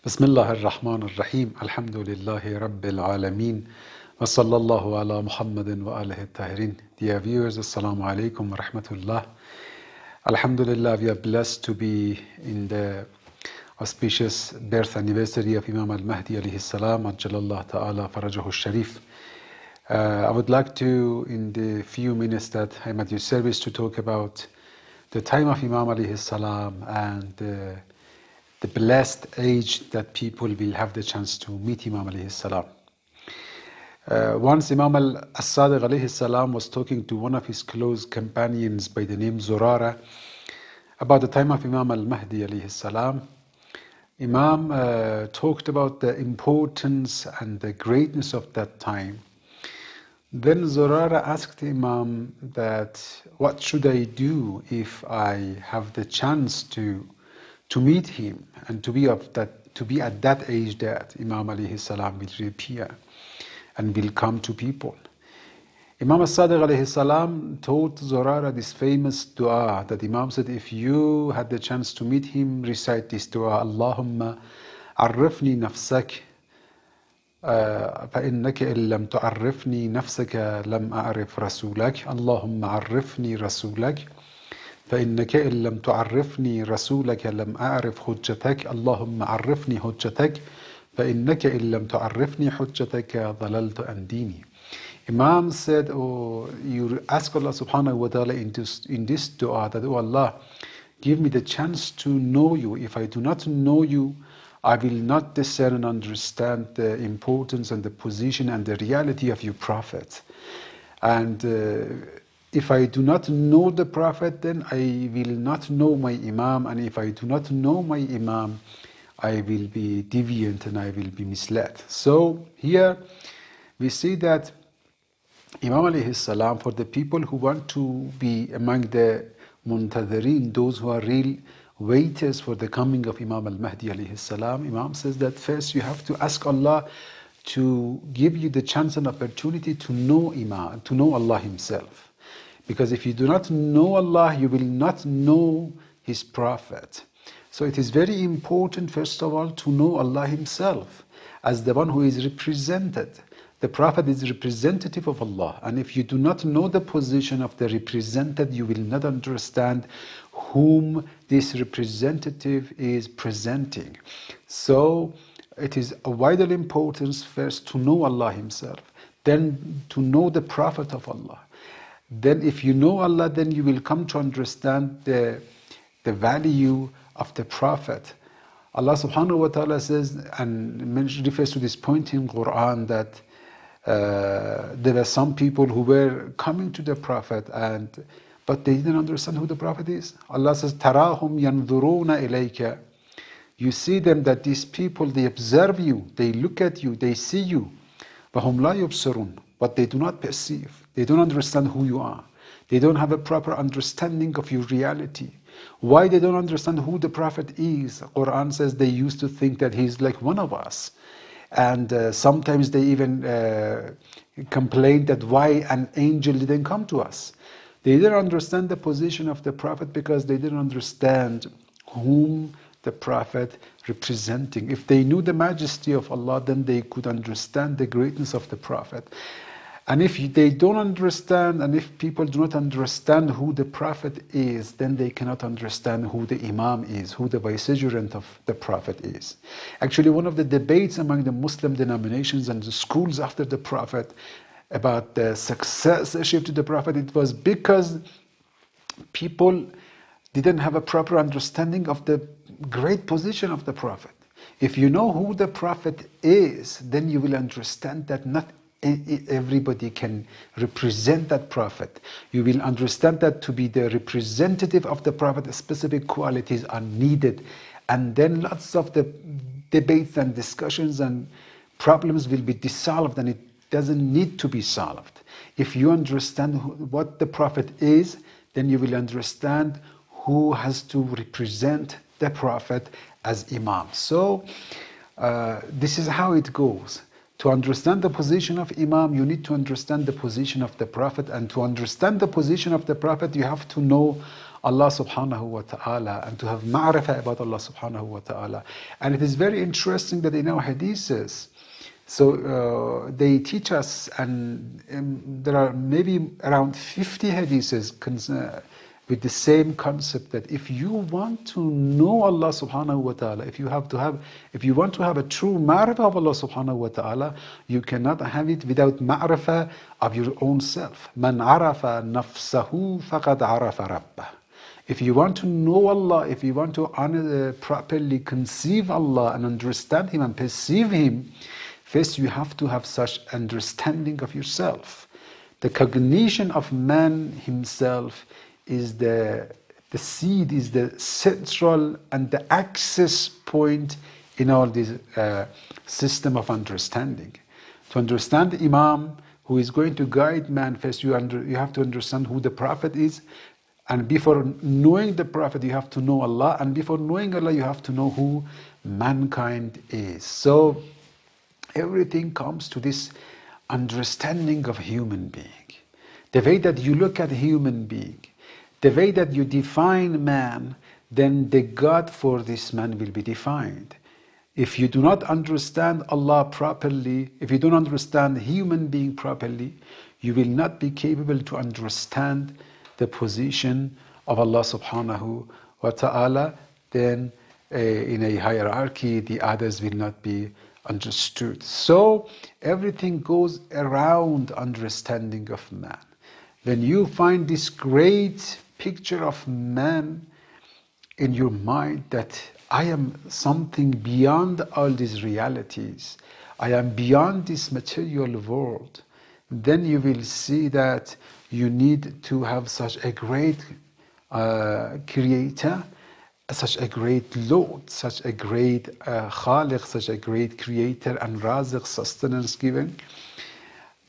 Bismillah ar-Rahman ar-Rahim. Alhamdulillahi Rabbil Alameen. Wa sallallahu ala Muhammadin wa alihi tahirin. Dear viewers, Assalamu alaikum wa rahmatullah. Alhamdulillah, we are blessed to be in the auspicious birth anniversary of Imam Al-Mahdi alayhi salam. Ajjalallah ta'ala farajahu sharif. I would like to, in the few minutes that I'm at your service, to talk about the time of Imam alayhi salam and the blessed age that people will have the chance to meet Imam alayhi salam. Once Imam Al-Sadiq alayhi salam was talking to one of his close companions by the name Zurara about the time of Imam Al-Mahdi alayhi salam. Imam talked about the importance and the greatness of that time. Then Zurara asked Imam that, what should I do if I have the chance to meet him and to be at that age that Imam alayhi salam will reappear and will come to people. Imam Al-Sadiq alayhi salam taught Zurara this famous dua that Imam said, if you had the chance to meet him, recite this dua, Allahumma arifni nafsak فإنك إن لم تعرفني نفسك لم أعرف رسولك اللهم عرفني رسولك فإنك إن لم تعرفني رسولك لم أعرف حجتك اللهم عرفني حجتك فإنك إن لم تعرفني حجتك ضللت عن ديني. Imam said, oh, you ask Allah subhanahu wa ta'ala in this dua that, oh Allah, give me the chance to know you. If I do not know you, I will not discern and understand the importance and the position and the reality of your Prophet. And if I do not know the Prophet, then I will not know my Imam. And if I do not know my Imam, I will be deviant and I will be misled. So here we see that Imam alayhi salam, for the people who want to be among the muntadhirin, those who are real waiters for the coming of Imam Al-Mahdi alayhi salam, Imam says that first you have to ask Allah to give you the chance and opportunity to know Imam, to know Allah Himself. Because if you do not know Allah, you will not know His Prophet. So it is very important, first of all, to know Allah Himself as the one who is represented. The Prophet is representative of Allah, and if you do not know the position of the represented, you will not understand whom this representative is presenting. So it is of vital importance first to know Allah Himself, then to know the Prophet of Allah. Then if you know Allah, then you will come to understand the value of the Prophet. Allah subhanahu wa ta'ala says, and refers to this point in Quran, that there were some people who were coming to the Prophet, but they didn't understand who the Prophet is. Allah says, "Tarahum yanzuruna ilayka." You see them, that these people, they observe you, they look at you, they see you. وَهُمْ لَا يُبْصِرُونَ. But they do not perceive. They don't understand who you are. They don't have a proper understanding of your reality. Why they don't understand who the Prophet is? Quran says they used to think that he's like one of us. And sometimes they even complained that why an angel didn't come to us. They didn't understand the position of the Prophet because they didn't understand whom the Prophet representing. If they knew the majesty of Allah, then they could understand the greatness of the Prophet. And if they don't understand, and if people do not understand who the Prophet is, then they cannot understand who the Imam is, who the vicegerent of the Prophet is. Actually, one of the debates among the Muslim denominations and the schools after the Prophet about the successorship to the Prophet, it was because people didn't have a proper understanding of the great position of the Prophet. If you know who the Prophet is, then you will understand that not everybody can represent that Prophet. You will understand that to be the representative of the Prophet, specific qualities are needed. And then lots of the debates and discussions and problems will be dissolved, and it doesn't need to be solved. If you understand what the Prophet is, then you will understand who has to represent the Prophet as Imam. So this is how it goes. To understand the position of Imam, you need to understand the position of the Prophet, and to understand the position of the Prophet, you have to know Allah subhanahu wa ta'ala and to have ma'rifah about Allah subhanahu wa ta'ala. And it is very interesting that in our hadiths, so they teach us, and there are maybe around 50 hadiths with the same concept, that if you want to know Allah subhanahu wa ta'ala, if you want to have a true ma'rifah of Allah subhanahu wa ta'ala, you cannot have it without ma'rifah of your own self. Man arafa nafsahu faqad arafa rabbah. If you want to know Allah, if you want to properly conceive Allah and understand Him and perceive Him, first you have to have such understanding of yourself. The cognition of man himself is the seed, is the central and the access point in all this system of understanding. To understand the Imam who is going to guide man, first you have to understand who the Prophet is, and before knowing the Prophet you have to know Allah, and before knowing Allah you have to know who mankind is. So everything comes to this understanding of human being. The way that you look at human being, the way that you define man, then the God for this man will be defined. If you do not understand Allah properly, if you don't understand human being properly, you will not be capable to understand the position of Allah subhanahu wa ta'ala. Then in a hierarchy, the others will not be understood. So everything goes around understanding of man. When you find this great picture of man in your mind, that I am something beyond all these realities, I am beyond this material world, then you will see that you need to have such a great creator, such a great Lord, such a great Khaliq, such a great creator and Raziq, sustenance giving,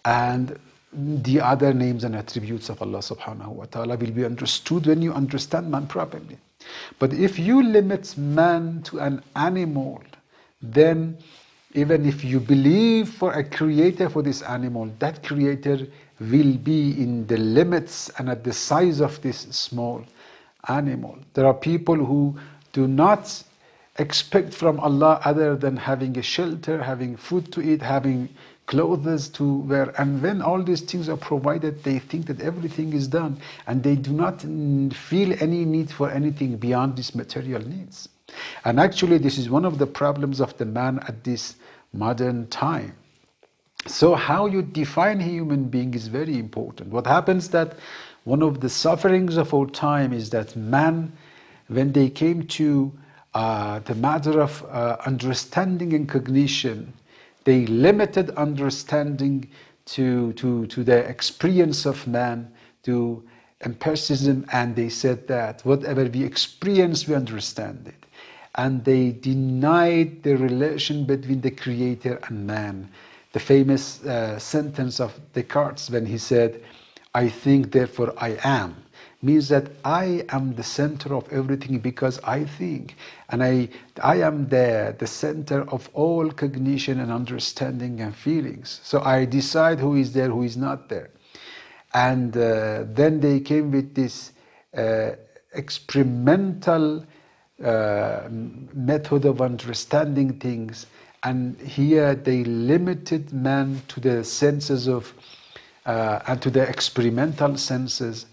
and the other names and attributes of Allah subhanahu wa ta'ala will be understood when you understand man properly. But if you limit man to an animal, then even if you believe for a creator for this animal, that creator will be in the limits and at the size of this small animal. There are people who do not expect from Allah other than having a shelter, having food to eat, having clothes to wear, and when all these things are provided, they think that everything is done, and they do not feel any need for anything beyond these material needs. And actually this is one of the problems of the man at this modern time. So how you define a human being is very important. What happens that one of the sufferings of our time is that man, when they came to the matter of understanding and cognition, they limited understanding to the experience of man, to empiricism, and they said that whatever we experience, we understand it. And they denied the relation between the creator and man. The famous sentence of Descartes when he said, I think, therefore I am, means that I am the center of everything because I think, and I am the center of all cognition and understanding and feelings. So I decide who is there, who is not there. And then they came with this experimental method of understanding things, and here they limited man to the senses of and to the experimental senses,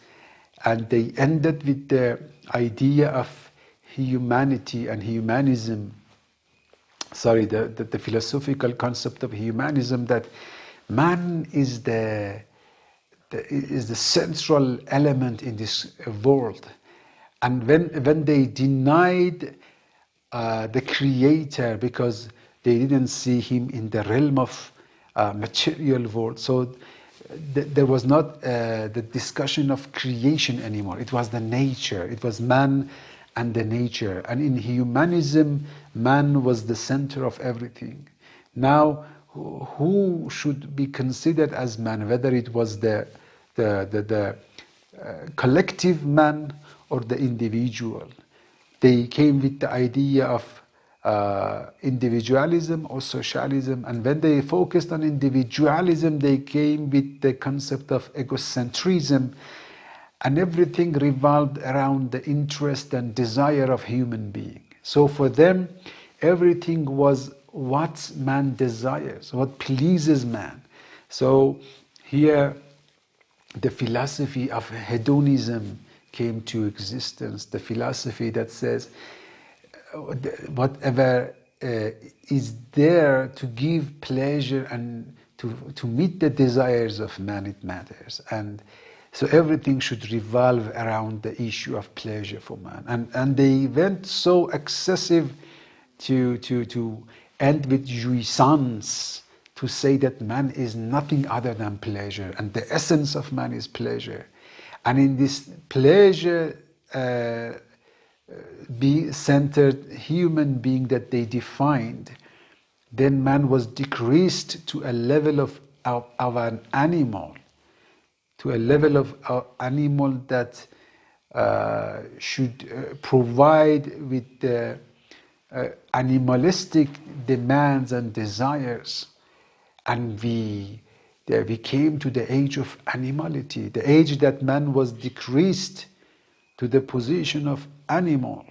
and they ended with the idea of humanity and humanism. Sorry, the philosophical concept of humanism, that man is the central element in this world. And when they denied the creator because they didn't see him in the realm of material world, so there was not the discussion of creation anymore. It was the nature. It was man and the nature. And in humanism, man was the center of everything. Now, who should be considered as man? Whether it was the collective man or the individual. They came with the idea of individualism or socialism, and when they focused on individualism, they came with the concept of egocentrism, and everything revolved around the interest and desire of human being. So for them, everything was what man desires, what pleases man. So here, the philosophy of hedonism came to existence, the philosophy that says whatever is there to give pleasure and to meet the desires of man, it matters. And so everything should revolve around the issue of pleasure for man. And they went so excessive to end with jouissance, to say that man is nothing other than pleasure, and the essence of man is pleasure. And in this pleasure be centered human being that they defined, then man was decreased to a level of an animal, to a level of animal that should provide with the animalistic demands and desires. And we came to the age of animality, the age that man was decreased to the position of animal.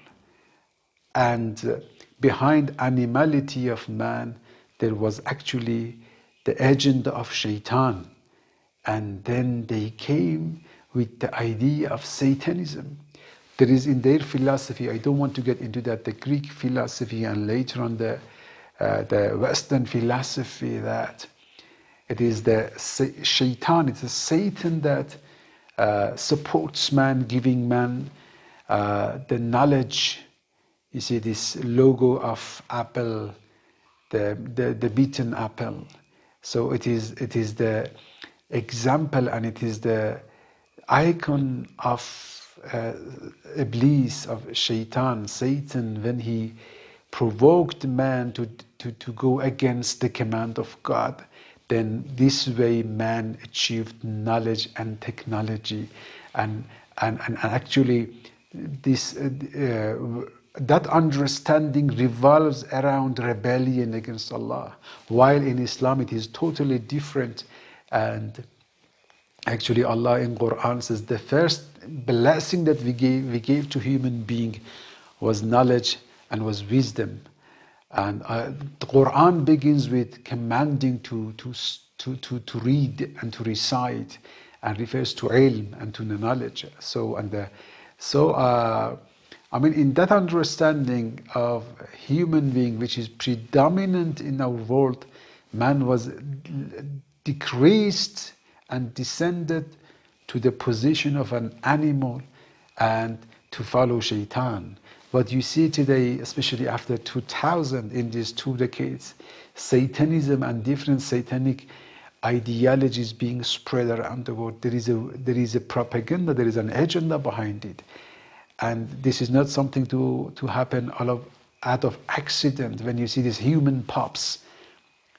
And behind animality of man, there was actually the agenda of shaitan. And then they came with the idea of Satanism. There is in their philosophy, I don't want to get into that, the Greek philosophy and later on the Western philosophy, that it is the shaitan, it's a Satan that supports man, giving man the knowledge. You see this logo of apple, the beaten apple. So it is the example and it is the icon of Iblis, of shaitan, Satan, when he provoked man to go against the command of God. Then this way man achieved knowledge and technology, and actually this that understanding revolves around rebellion against Allah, while in Islam it is totally different. And actually Allah in Quran says the first blessing that we gave to human being was knowledge and was wisdom. And the Quran begins with commanding to read and to recite, and refers to ilm and to the knowledge. I mean, in that understanding of human being, which is predominant in our world, man was decreased and descended to the position of an animal and to follow shaitan. What you see today, especially after 2000, in these 2 decades, Satanism and different satanic ideologies being spread around the world. There is a propaganda, there is an agenda behind it. And this is not something to happen out of accident. When you see these human pups,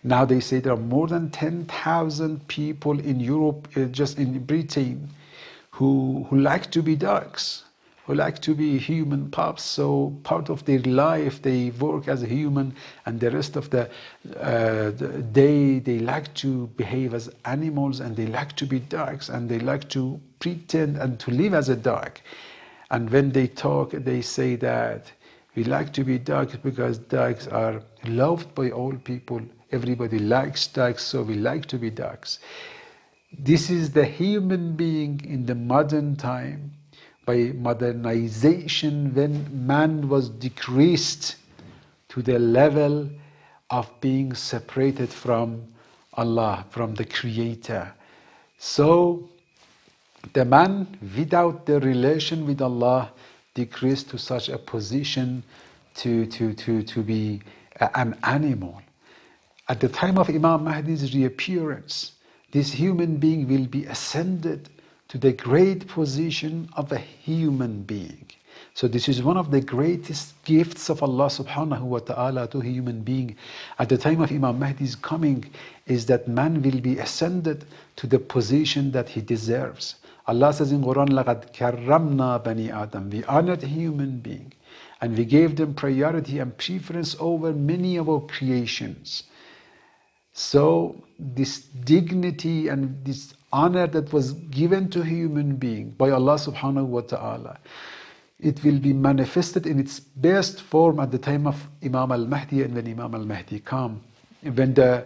now they say there are more than 10,000 people in Europe, just in Britain, who like to be dogs, who like to be human pups. So part of their life, they work as a human, and the rest of the day, they like to behave as animals, and they like to be dogs, and they like to pretend and to live as a dog. And when they talk, they say that we like to be dogs because dogs are loved by all people. Everybody likes dogs, so we like to be dogs. This is the human being in the modern time. By modernization, when man was decreased to the level of being separated from Allah, from the Creator. So the man without the relation with Allah decreased to such a position to be an animal. At the time of Imam Mahdi's reappearance, this human being will be ascended to the great position of a human being. So this is one of the greatest gifts of Allah subhanahu wa ta'ala to human being at the time of Imam Mahdi's coming, is that man will be ascended to the position that he deserves. Allah says in Quran, لَقَدْ كَرَّمْنَا بَنِي آدَمَ. We honored human being and we gave them priority and preference over many of our creations. So this dignity and this honor that was given to a human being by Allah subhanahu wa ta'ala, it will be manifested in its best form at the time of Imam Al-Mahdi, and when Imam Al-Mahdi come, when the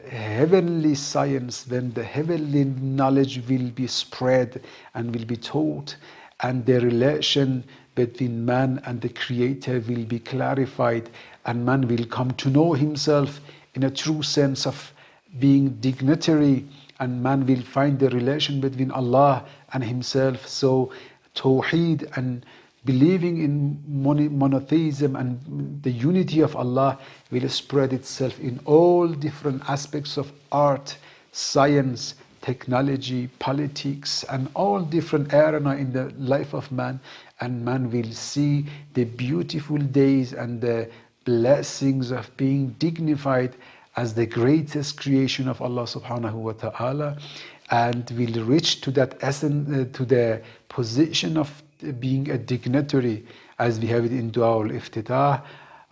heavenly science, when the heavenly knowledge will be spread and will be taught, and the relation between man and the Creator will be clarified, and man will come to know himself in a true sense of being dignitary, and man will find the relation between Allah and himself. So Tawheed and believing in monotheism and the unity of Allah will spread itself in all different aspects of art, science, technology, politics, and all different arenas in the life of man. And man will see the beautiful days and the blessings of being dignified as the greatest creation of Allah subhanahu wa ta'ala, and will reach to that essence, to the position of being a dignitary, as we have it in Dua al-Iftitah.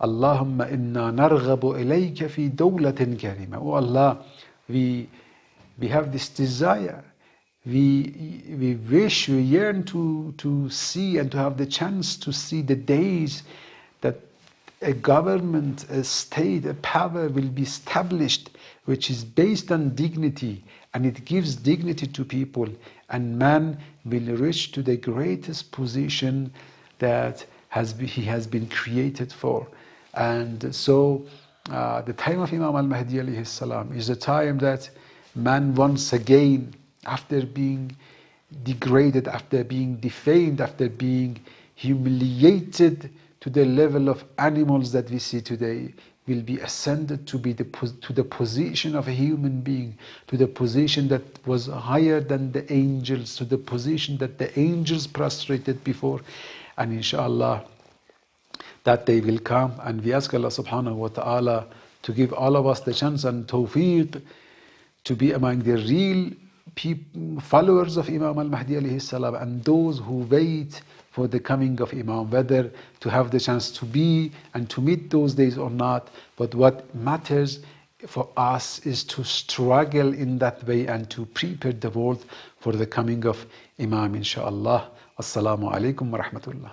Allahumma inna narghabu ilayka fi dawlatin karima. Oh Allah, we have this desire. We wish, we yearn to see and to have the chance to see the days that a government, a state, a power will be established which is based on dignity, and it gives dignity to people, and man will reach to the greatest position that he has been created for. And so the time of Imam Al-Mahdi alayhi salam is a time that man once again, after being degraded, after being defamed, after being humiliated to the level of animals that we see today, will be ascended to the position of a human being, to the position that was higher than the angels, to the position that the angels prostrated before. And inshallah, that day will come, and we ask Allah subhanahu wa ta'ala to give all of us the chance and tawfiq to be among the real followers of Imam Al-Mahdi alayhi salam, and those who wait for the coming of Imam, whether to have the chance to be and to meet those days or not. But what matters for us is to struggle in that way and to prepare the world for the coming of Imam, inshallah. Assalamu alaikum wa rahmatullah.